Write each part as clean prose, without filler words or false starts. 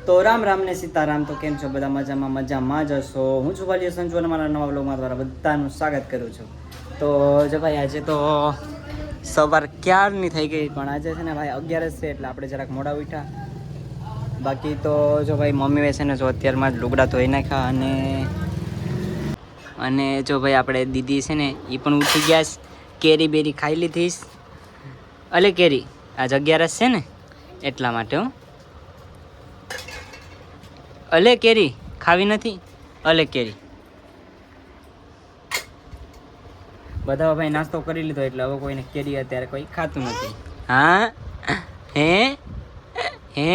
તો રામ રામ ને સીતારામ. તો કેમ છો બધા? મજામાં જ હશો. હું છું ભાઈ સંજુ અને મારા નવા બ્લોગમાં દ્વારા બધાનું સ્વાગત કરું છું. તો જો ભાઈ આજે તો સવાર ક્યારની થઈ ગઈ, પણ આજે છે ને ભાઈ 11 છે એટલે આપણે જરાક મોડા ઉઠ્યા. બાકી તો જો ભાઈ મમ્મીએ છે ને જો અત્યારમાં જ લુગડા ધોઈ નાખ્યા અને જો ભાઈ આપણે દીદી છે ને એ પણ ઉઠી ગયા છે. કેરી બેરી ખાઈ લીધીશ. અલે કેરી આજ 11 છે ને એટલા માટે હું અલે કેરી ખાવી નથી. અલે કેરી બધા ભાઈ નાસ્તો કરી લીધો એટલે હવે કોઈને કેરી અત્યારે કોઈ ખાતું નથી. હા હે હે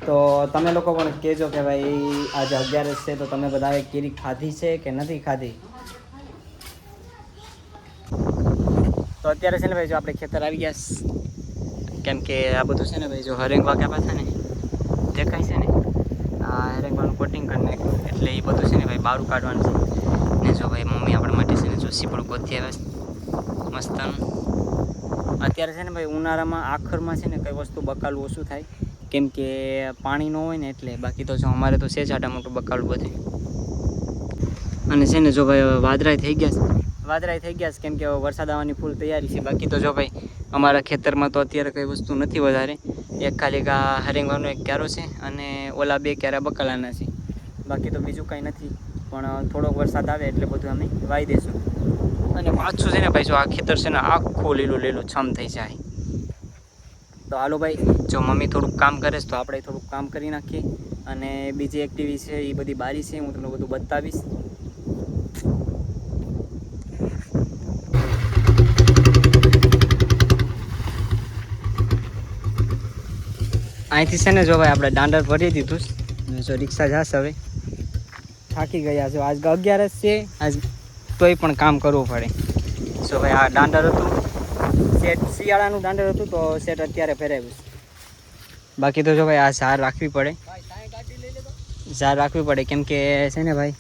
તો તમે લોકો પણ કહેજો કે ભાઈ આજે 11 છે તો તમે બધાએ કેરી ખાધી છે કે નથી ખાધી. તો અત્યારે છે ને ભાઈ જો આપણે ખેતર આવી ગયા, કેમ કે આ બધું છે ને ભાઈ જો હરેંગ વાગ્યા પાછા ને દેખાય છે ને આ હરેંગવાનું કોટિંગ કરી નાખ્યું એટલે એ બધું છે ને ભાઈ બારું કાઢવાનું છે. ને જો ભાઈ મમ્મી આપણા માટે છે ને જો સીપડું ગોતી આવ્યા મસ્તનું. અત્યારે છે ને ભાઈ ઉનાળામાં આખરમાં છે ને કઈ વસ્તુ બકાલું ઓછું થાય, કેમ કે પાણી ન હોય ને એટલે. બાકી તો જો અમારે તો છે જાડા મોટું બકાલું બધે. અને છે ને જો ભાઈ વાદળાઈ થઈ ગયા છે કેમ કે વરસાદ આવવાની ફૂલ તૈયારી છે. બાકી તો જો ભાઈ અમારા ખેતરમાં તો અત્યારે કંઈ વસ્તુ નથી વધારે. એક ખાલી હરેંગવાનો એક ક્યારો છે અને ઓલા 2 ક્યારા બકાલાના છે. બાકી તો બીજું કંઈ નથી, પણ થોડોક વરસાદ આવે એટલે બધું અમે વાવી દઈશું. અને પાછું છે ને ભાઈ જો આ ખેતર છે ને આખું લીલું છમ થઈ જાય. તો હાલો ભાઈ, જો મમ્મી થોડુંક કામ કરે છે તો આપણે થોડુંક કામ કરી નાખીએ. અને બીજી એક્ટિવિટી છે એ બધી બારી છે, હું તમને બધું બતાવીશ. અહીંથી છે ને જો ભાઈ આપણે દાંડર ભરી દીધું ને જો રિક્ષા જશે. હવે થાકી ગયા છો, આજ 11 છે આજ તોય પણ કામ કરવું પડે. જો ભાઈ આ દાંડર હતું સેટ, શિયાળાનું દાંડર હતું તો સેટ અત્યારે ફેરાવ્યું. બાકી તો જો ભાઈ આ ઝાર રાખવી પડે કેમ કે છે ને ભાઈ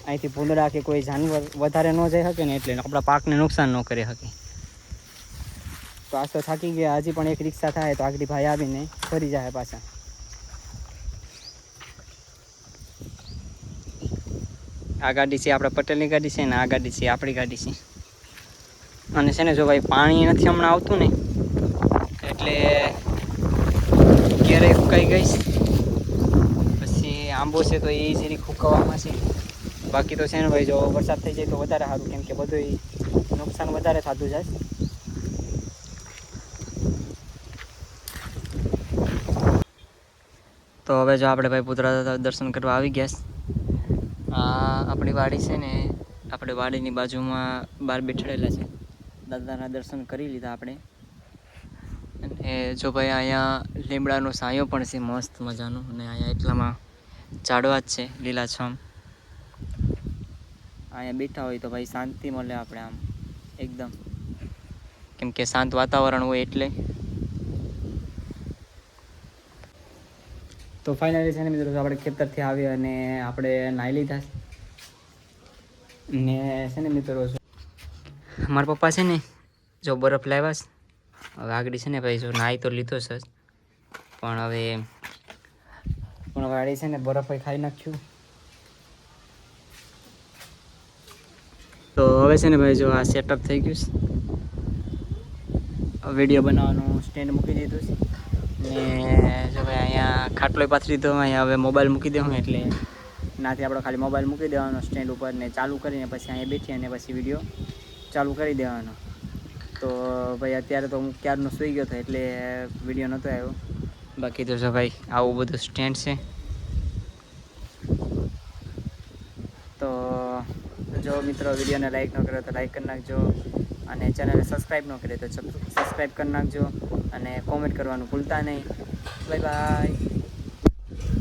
અહીંથી ભૂંદડા કે કોઈ જાનવર વધારે ન જઈ શકે ને એટલે આપણા પાકને નુકસાન ન કરી શકે. તો આજ તો થાકી ગયા. હજી પણ એક રિક્ષા થાય તો આગળ ભાઈ આવીને ફરી જાય પાછા. આ ગાડી છે આપણે પટેલની ગાડી છે ને આ ગાડી છે આપણી ગાડી છે. અને છે ને જો ભાઈ પાણી નથી હમણાં આવતું ને એટલે ક્યારેય ફૂંકાઈ ગઈશ. પછી આંબો છે તો એ જરી ફૂંકવામાં છે. બાકી તો છે ને ભાઈ જો વરસાદ થઈ જાય તો વધારે સારું, કેમ કે બધું નુકસાન વધારે થતું જાય. તો હવે જો આપણે ભાઈ પુતળા દાદા દર્શન કરવા આવી ગયા. આપણી વાડી છે ને, આપણે વાડીની બાજુમાં બહાર બેઠેલા છે. દાદાના દર્શન કરી લીધા આપણે. અને જો ભાઈ અહીંયા લીમડાનો સાયો પણ છે મસ્ત મજાનો. અને અહીંયા એટલામાં ઝાડવા જ છે લીલાછમ. અહીંયા બેઠા હોય તો ભાઈ શાંતિ મળે આપણે આમ એકદમ, કેમ કે શાંત વાતાવરણ હોય એટલે. તો ફાઇનલી છે ને મિત્રો આપણે ખેતરથી આવી અને આપણે નાહી લીધા ને છે ને મિત્રો. મારા પપ્પા છે ને જો બરફ લાવ્યા છે. હવે આગળ છે ને ભાઈ જો નાહી તો લીધો છે પણ હવે આડી છે ને બરફ ખાઈ નાખ્યું. તો હવે છે ને ભાઈ જો આ સેટઅપ થઈ ગયું છે. વિડીયો બનાવવાનું સ્ટેન્ડ મૂકી દીધું છે ને જો ભાઈ અહીંયા ખાટલો પાથરી દીધો. અહીંયા હવે મોબાઈલ મૂકી દેવું એટલે નાથી આપણે ખાલી મોબાઈલ મૂકી દેવાનો સ્ટેન્ડ ઉપર ને ચાલુ કરીને પછી અહીંયા બેઠી અને પછી વિડીયો ચાલુ કરી દેવાનો. તો ભાઈ અત્યારે તો હું ક્યારનો સૂઈ ગયો હતો એટલે વિડીયો નહોતો આવ્યો. બાકી તો જો ભાઈ આવું બધું સ્ટેન્ડ છે. તો જો મિત્રો વિડીયોને લાઈક ન કર્યો તો લાઈક કરી નાખજો, અને ચેનલને સબસ્ક્રાઈબ ન કરે તો સબસ્ક્રાઈબ કરી નાખજો, અને કોમેન્ટ કરવાનું ભૂલતા નહીં. Bye bye.